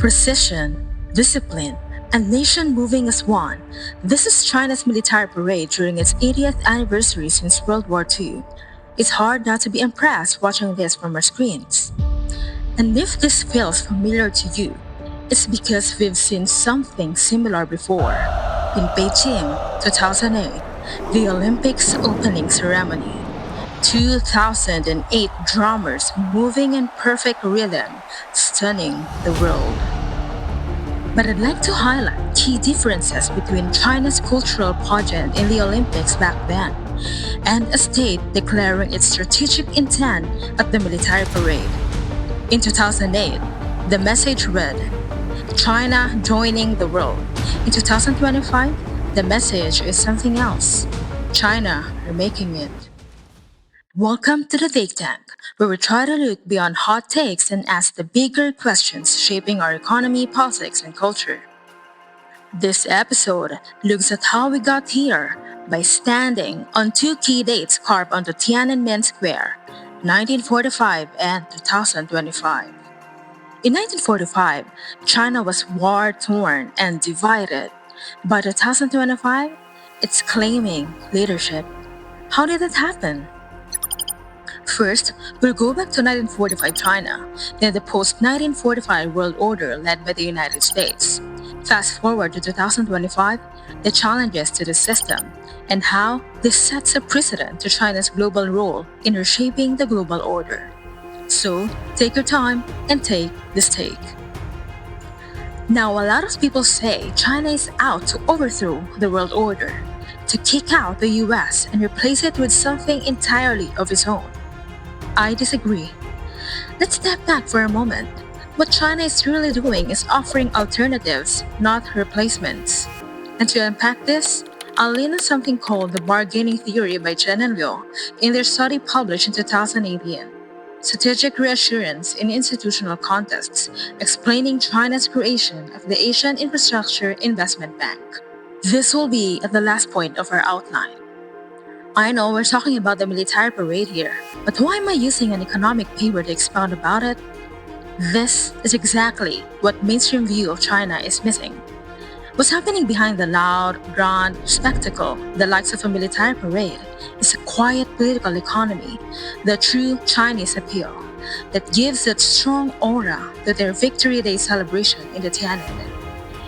Precision, discipline, and nation moving as one. This is China's military parade during its 80th anniversary since World War II. It's hard not to be impressed watching this from our screens. And if this feels familiar to you, it's because we've seen something similar before. In Beijing, 2008, the Olympics opening ceremony. 2008 drummers moving in perfect rhythm, stunning the world. But I'd like to highlight key differences between China's cultural pageant in the Olympics back then and a state declaring its strategic intent at the military parade. In 2008, the message read, China joining the world. In 2025, the message is something else. China remaking it. Welcome to the Think Tank, where we try to look beyond hot takes and ask the bigger questions shaping our economy, politics, and culture. This episode looks at how we got here by standing on two key dates carved onto Tiananmen Square, 1945 and 2025. In 1945, China was war-torn and divided. By 2025, it's claiming leadership. How did that happen? First, we'll go back to 1945 China, then the post-1945 world order led by the United States. Fast forward to 2025, the challenges to the system, and how this sets a precedent to China's global role in reshaping the global order. So, take your time and take this take. Now, a lot of people say China is out to overthrow the world order, to kick out the US and replace it with something entirely of its own. I disagree. Let's step back for a moment. What China is really doing is offering alternatives, not replacements. And to unpack this, I'll lean on something called the bargaining theory by Chen and Liu in their study published in 2018, Strategic Reassurance in Institutional Contexts, explaining China's creation of the Asian Infrastructure Investment Bank. This will be at the last point of our outline. I know we're talking about the military parade here, but why am I using an economic paper to expound about it? This is exactly what mainstream view of China is missing. What's happening behind the loud, grand spectacle, the likes of a military parade, is a quiet political economy, the true Chinese appeal, that gives that strong aura to their Victory Day celebration in the Tiananmen.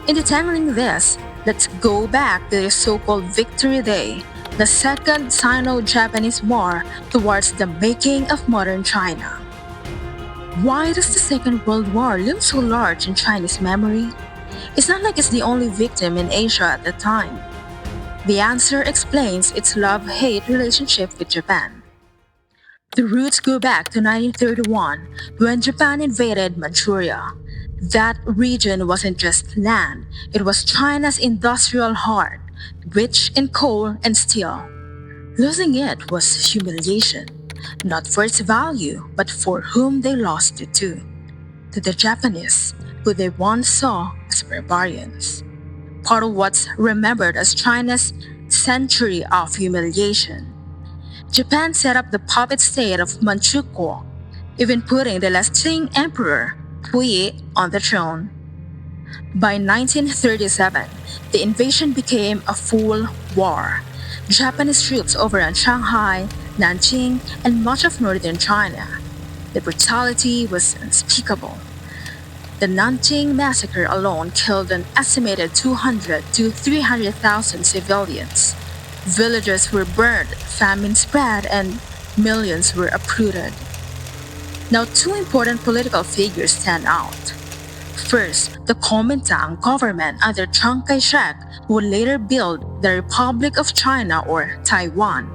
In detangling this, let's go back to the so-called Victory Day, the second Sino-Japanese War towards the making of modern China. Why does the Second World War loom so large in Chinese memory? It's not like it's the only victim in Asia at the time. The answer explains its love-hate relationship with Japan. The roots go back to 1931 when Japan invaded Manchuria. That region wasn't just land, it was China's industrial heart, rich in coal and steel. Losing it was humiliation, not for its value, but for whom they lost it to the Japanese, who they once saw as barbarians. Part of what's remembered as China's century of humiliation. Japan set up the puppet state of Manchukuo, even putting the last Qing emperor, Puyi, on the throne. By 1937, the invasion became a full war. Japanese troops overran Shanghai, Nanjing, and much of northern China. The brutality was unspeakable. The Nanjing massacre alone killed an estimated 200 to 300,000 civilians. Villages were burned, famine spread, and millions were uprooted. Now, two important political figures stand out. First, the Kuomintang government under Chiang Kai-shek would later build the Republic of China or Taiwan.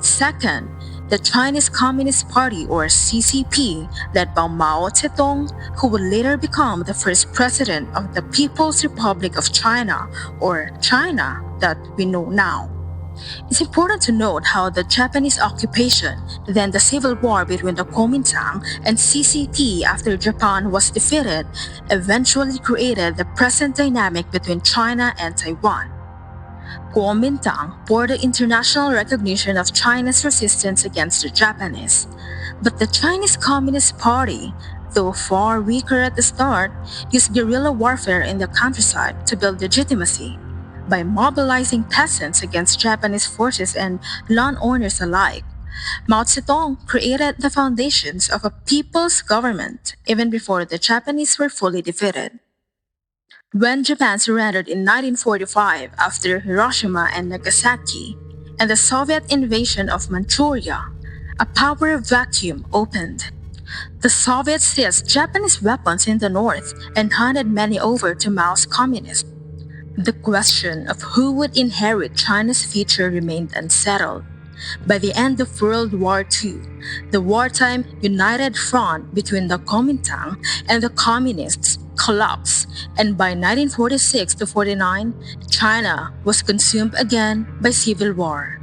Second, the Chinese Communist Party or CCP led by Mao Zedong, who would later become the first president of the People's Republic of China or China that we know now. It's important to note how the Japanese occupation, then the civil war between the Kuomintang and CCP after Japan was defeated, eventually created the present dynamic between China and Taiwan. Kuomintang bore the international recognition of China's resistance against the Japanese, but the Chinese Communist Party, though far weaker at the start, used guerrilla warfare in the countryside to build legitimacy by mobilizing peasants against Japanese forces and landowners alike. Mao Zedong created the foundations of a people's government even before the Japanese were fully defeated. When Japan surrendered in 1945 after Hiroshima and Nagasaki, and the Soviet invasion of Manchuria, a power vacuum opened. The Soviets seized Japanese weapons in the north and handed many over to Mao's communists. The question of who would inherit China's future remained unsettled. By the end of World War II, the wartime united front between the Kuomintang and the Communists collapsed, and by 1946 to 49, China was consumed again by civil war.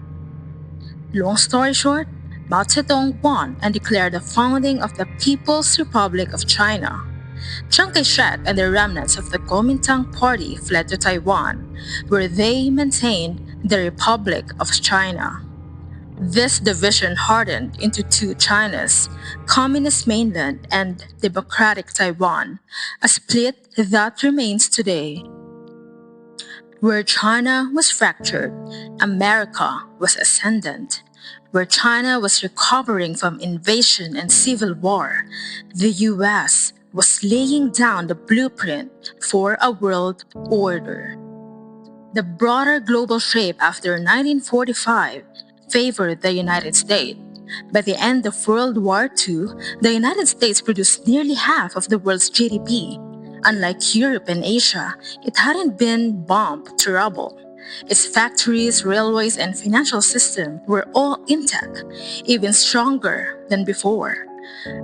Long story short, Mao Zedong won and declared the founding of the People's Republic of China. Chiang Kai-shek and the remnants of the Kuomintang Party fled to Taiwan, where they maintained the Republic of China. This division hardened into two Chinas, Communist Mainland and Democratic Taiwan, a split that remains today. Where China was fractured, America was ascendant. Where China was recovering from invasion and civil war, the US was laying down the blueprint for a world order. The broader global shape after 1945 favored the United States. By the end of World War II, the United States produced nearly half of the world's GDP. Unlike Europe and Asia, it hadn't been bombed to rubble. Its factories, railways, and financial system were all intact, even stronger than before.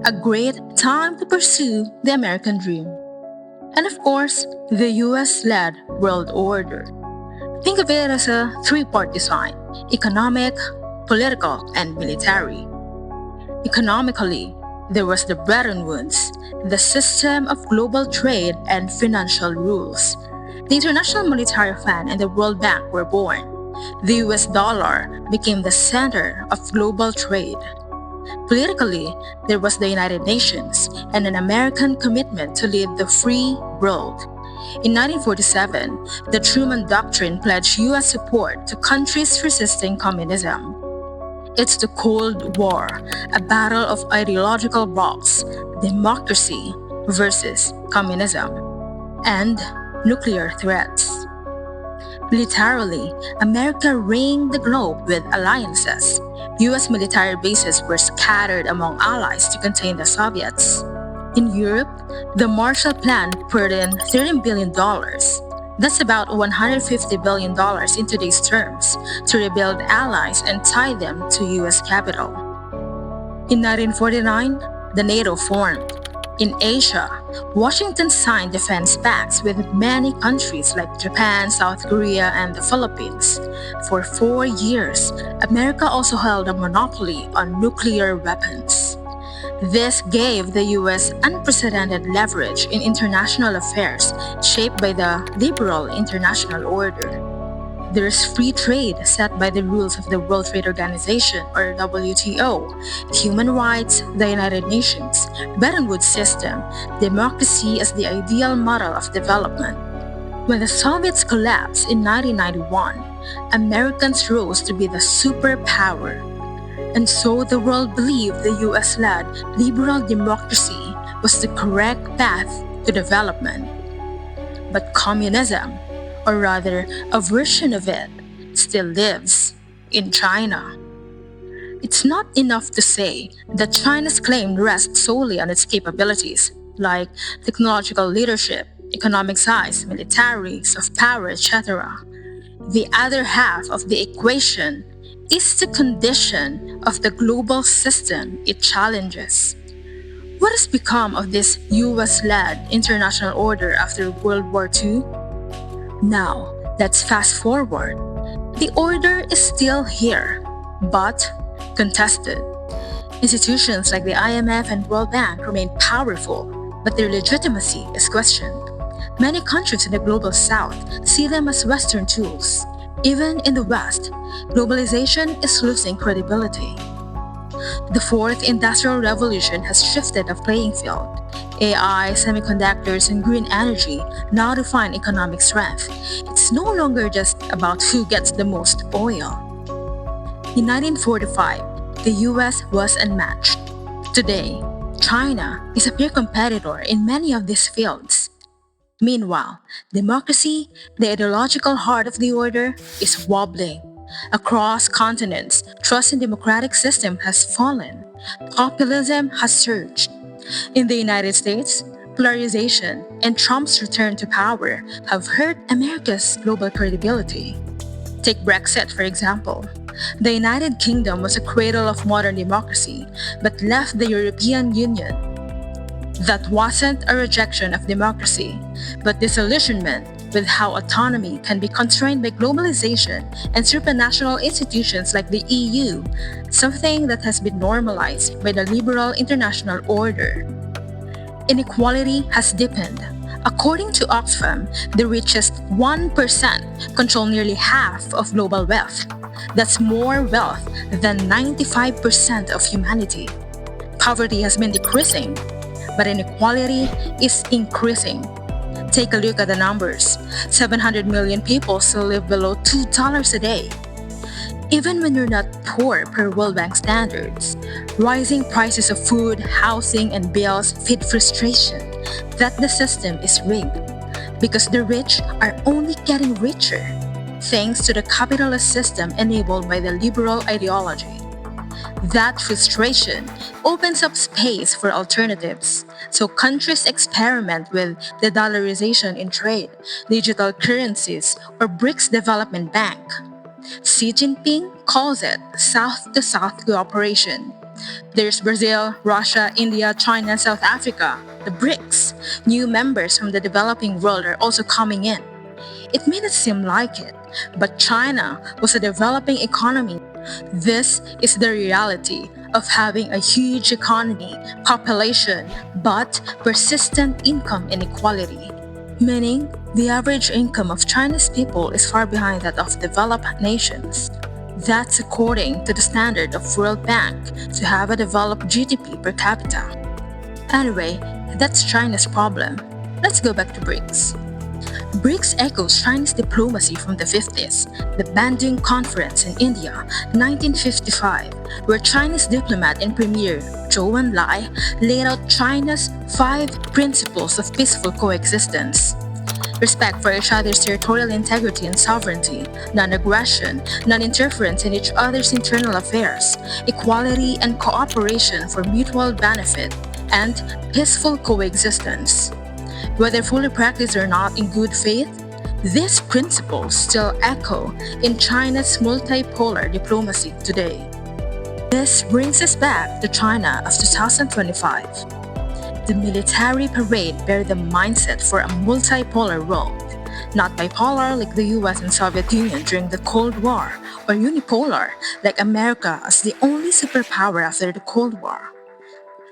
A great time to pursue the American dream. And of course, the US-led world order. Think of it as a three-part design: economic, political, and military. Economically, there was the Bretton Woods, the system of global trade and financial rules. The International Monetary Fund and the World Bank were born. The US dollar became the center of global trade. Politically, there was the United Nations and an American commitment to lead the free world. In 1947, the Truman Doctrine pledged US support to countries resisting communism. It's the Cold War, a battle of ideological blocks, democracy versus communism, and nuclear threats. Militarily, America reigned the globe with alliances. US military bases were scattered among allies to contain the Soviets. In Europe, the Marshall Plan poured in $13 billion. That's about $150 billion in today's terms, to rebuild allies and tie them to US capital. In 1949, the NATO formed. In Asia, Washington signed defense pacts with many countries like Japan, South Korea, and the Philippines. For 4 years, America also held a monopoly on nuclear weapons. This gave the US unprecedented leverage in international affairs shaped by the liberal international order. There is free trade set by the rules of the World Trade Organization, or WTO, human rights, the United Nations, Bretton Woods system, democracy as the ideal model of development. When the Soviets collapsed in 1991, Americans rose to be the superpower. And so the world believed the US-led liberal democracy was the correct path to development. But communism, or rather a version of it, still lives in China. It's not enough to say that China's claim rests solely on its capabilities, like technological leadership, economic size, military, soft power, etc. The other half of the equation is the condition of the global system it challenges. What has become of this US-led international order after World War II? Now, let's fast forward. The order is still here, but contested. Institutions like the IMF and World Bank remain powerful, but their legitimacy is questioned. Many countries in the global south see them as Western tools. Even in the West, globalization is losing credibility. The fourth industrial revolution has shifted the playing field. AI, semiconductors, and green energy now define economic strength. It's no longer just about who gets the most oil. In 1945, the US was unmatched. Today, China is a peer competitor in many of these fields. Meanwhile, democracy, the ideological heart of the order, is wobbling. Across continents, trust in democratic system has fallen. Populism has surged. In the United States, polarization and Trump's return to power have hurt America's global credibility. Take Brexit, for example. The United Kingdom was a cradle of modern democracy, but left the European Union. That wasn't a rejection of democracy, but disillusionment with how autonomy can be constrained by globalization and supranational institutions like the EU, something that has been normalized by the liberal international order. Inequality has deepened. According to Oxfam, the richest 1% control nearly half of global wealth. That's more wealth than 95% of humanity. Poverty has been decreasing, but inequality is increasing. Take a look at the numbers. 700 million people still live below $2 a day. Even when you're not poor per World Bank standards, rising prices of food, housing, and bills feed frustration that the system is rigged because the rich are only getting richer thanks to the capitalist system enabled by the liberal ideology. That frustration opens up space for alternatives, so countries experiment with the dollarization in trade, digital currencies, or BRICS Development Bank. Xi Jinping calls it South to South cooperation. There's Brazil, Russia, India, China, South Africa, the BRICS. New members from the developing world are also coming in. It may not seem like it, but China was a developing economy. This is the reality of having a huge economy, population, but persistent income inequality. Meaning, the average income of Chinese people is far behind that of developed nations. That's according to the standard of World Bank to have a developed GDP per capita. Anyway, that's China's problem. Let's go back to BRICS. BRICS echoes Chinese diplomacy from the 50s, the Bandung Conference in India, 1955, where Chinese diplomat and premier Zhou Enlai laid out China's 5 principles of peaceful coexistence. Respect for each other's territorial integrity and sovereignty, non-aggression, non-interference in each other's internal affairs, equality and cooperation for mutual benefit, and peaceful coexistence. Whether fully practiced or not in good faith, these principles still echo in China's multipolar diplomacy today. This brings us back to China of 2025. The military parade bears the mindset for a multipolar world, not bipolar like the US and Soviet Union during the Cold War, or unipolar like America as the only superpower after the Cold War.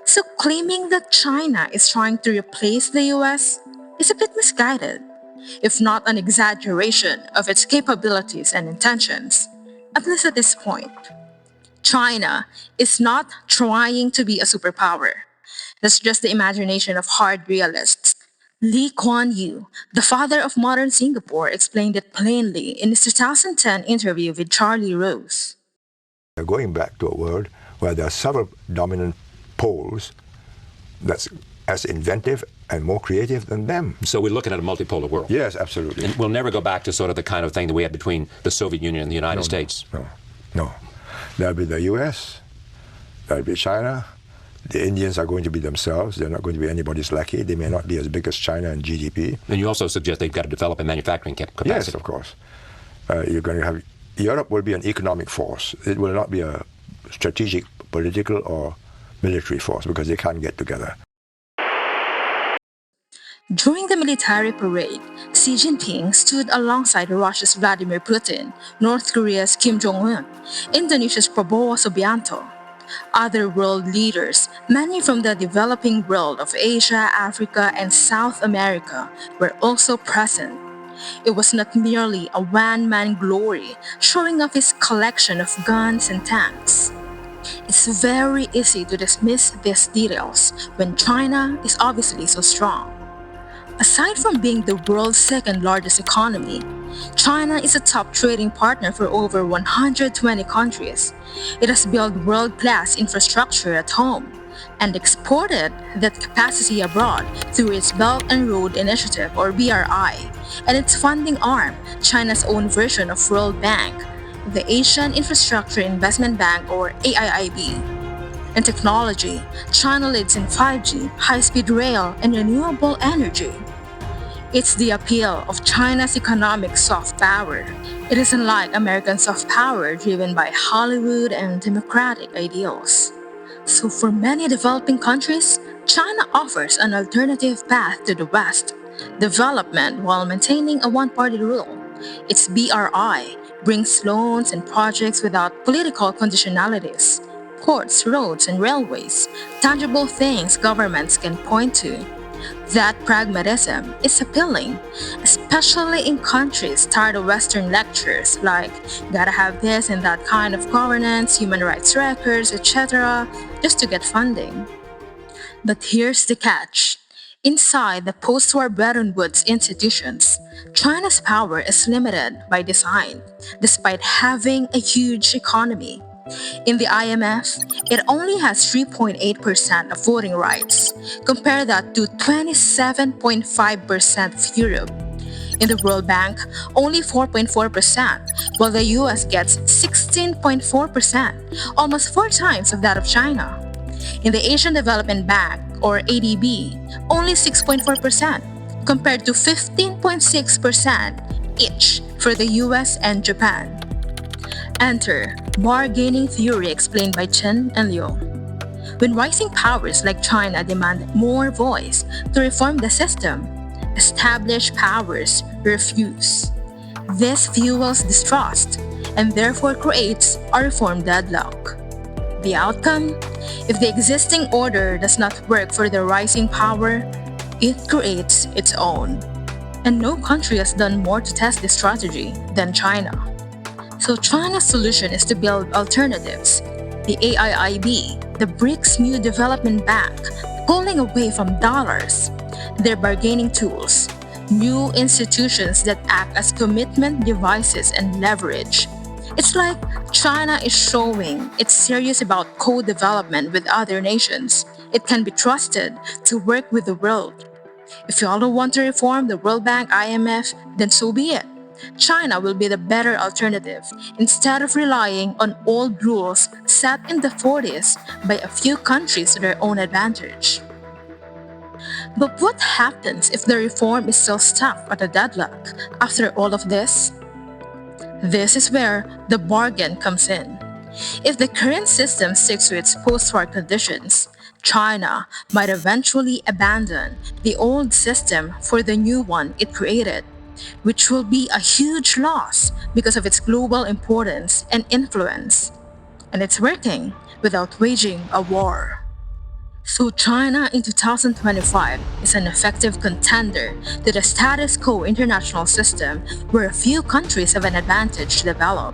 So claiming that China is trying to replace the US is a bit misguided, if not an exaggeration of its capabilities and intentions, at least at this point. China is not trying to be a superpower. That's just the imagination of hard realists. Lee Kuan Yew, the father of modern Singapore, explained it plainly in his 2010 interview with Charlie Rose. We're going back to a world where there are several dominant poles that's as inventive and more creative than them. So we're looking at a multipolar world. Yes, absolutely. And we'll never go back to sort of the kind of thing that we had between the Soviet Union and the United States. No. There'll be the US, there'll be China. The Indians are going to be themselves. They're not going to be anybody's lackey. They may not be as big as China in GDP. And you also suggest they've got to develop a manufacturing capacity. Yes, of course. You're going to have Europe will be an economic force. It will not be a strategic, political, or military force because they can't get together. During the military parade, Xi Jinping stood alongside Russia's Vladimir Putin, North Korea's Kim Jong-un, Indonesia's Prabowo Subianto. Other world leaders, many from the developing world of Asia, Africa, and South America, were also present. It was not merely a one-man glory showing off his collection of guns and tanks. It's very easy to dismiss these details when China is obviously so strong. Aside from being the world's second largest economy, China is a top trading partner for over 120 countries. It has built world-class infrastructure at home and exported that capacity abroad through its Belt and Road Initiative or BRI and its funding arm, China's own version of World Bank, the Asian Infrastructure Investment Bank or AIIB. In technology, China leads in 5G, high-speed rail, and renewable energy. It's the appeal of China's economic soft power. It isn't like American soft power driven by Hollywood and democratic ideals. So for many developing countries, China offers an alternative path to the West, development while maintaining a one-party rule. Its BRI brings loans and projects without political conditionalities. Ports, roads, and railways, tangible things governments can point to. That pragmatism is appealing, especially in countries tired of Western lectures like gotta have this and that kind of governance, human rights records, etc., just to get funding. But here's the catch. Inside the post-war Bretton Woods institutions, China's power is limited by design, despite having a huge economy. In the IMF, it only has 3.8% of voting rights. Compare that to 27.5% of Europe. In the World Bank, only 4.4%, while the US gets 16.4%, almost four times of that of China. In the Asian Development Bank, or ADB, only 6.4%, compared to 15.6% each for the US and Japan. Enter bargaining theory explained by Chen and Liu. When rising powers like China demand more voice to reform the system, established powers refuse. This fuels distrust and therefore creates a reform deadlock. The outcome? If the existing order does not work for the rising power, it creates its own. And no country has done more to test this strategy than China. So China's solution is to build alternatives. The AIIB, the BRICS New Development Bank, pulling away from dollars. Their bargaining tools, new institutions that act as commitment devices and leverage. It's like China is showing it's serious about co-development with other nations. It can be trusted to work with the world. If you all don't want to reform the World Bank, IMF, then so be it. China will be the better alternative instead of relying on old rules set in the 40s by a few countries to their own advantage. But what happens if the reform is still stuck at a deadlock after all of this? This is where the bargain comes in. If the current system sticks to its post-war conditions, China might eventually abandon the old system for the new one it created, which will be a huge loss because of its global importance and influence. And it's working without waging a war. So China in 2025 is an effective contender to the status quo international system where a few countries have an advantage to develop.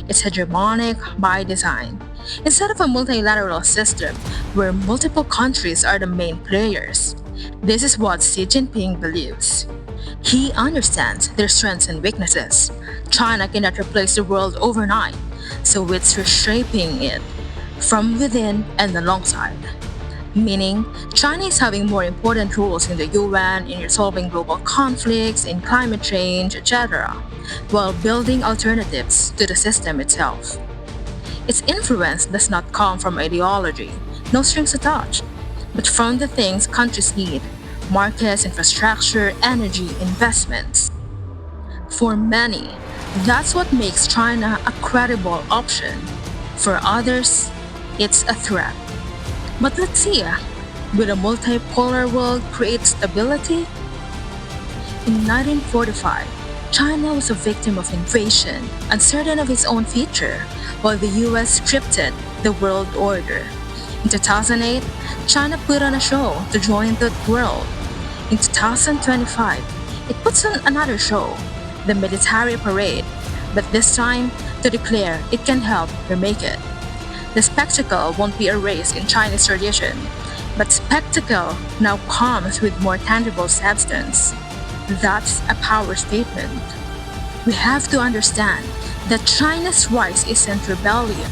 It's hegemonic by design. Instead of a multilateral system where multiple countries are the main players. This is what Xi Jinping believes. He understands their strengths and weaknesses. China cannot replace the world overnight, so it's reshaping it from within and alongside. Meaning, China is having more important roles in the UN, in resolving global conflicts, in climate change, etc., while building alternatives to the system itself. Its influence does not come from ideology, no strings attached, but from the things countries need: markets, infrastructure, energy, investments. For many, that's what makes China a credible option. For others, it's a threat. But let's see, will a multipolar world create stability? In 1945, China was a victim of invasion, uncertain of its own future, while the US scripted the world order. In 2008, China put on a show to join the world. In 2025, it puts on another show, the military parade, but this time to declare it can help remake it. The spectacle won't be erased in Chinese tradition, but spectacle now comes with more tangible substance. That's a power statement. We have to understand that China's rise isn't rebellion,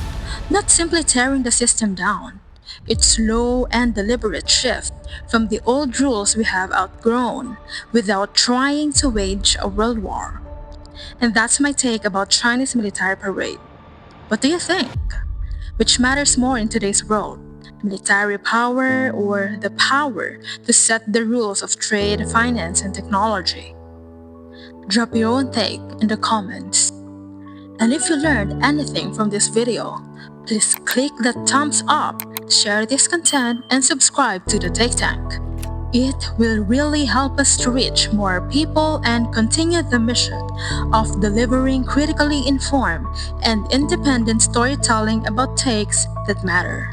not simply tearing the system down. It's slow and deliberate shift from the old rules we have outgrown without trying to wage a world war. And that's my take about China's military parade. What do you think? Which matters more in today's world? Military power or the power to set the rules of trade, finance, and technology? Drop your own take in the comments. And if you learned anything from this video, please click the thumbs up, share this content, and subscribe to the Take Tank. It will really help us to reach more people and continue the mission of delivering critically informed and independent storytelling about takes that matter.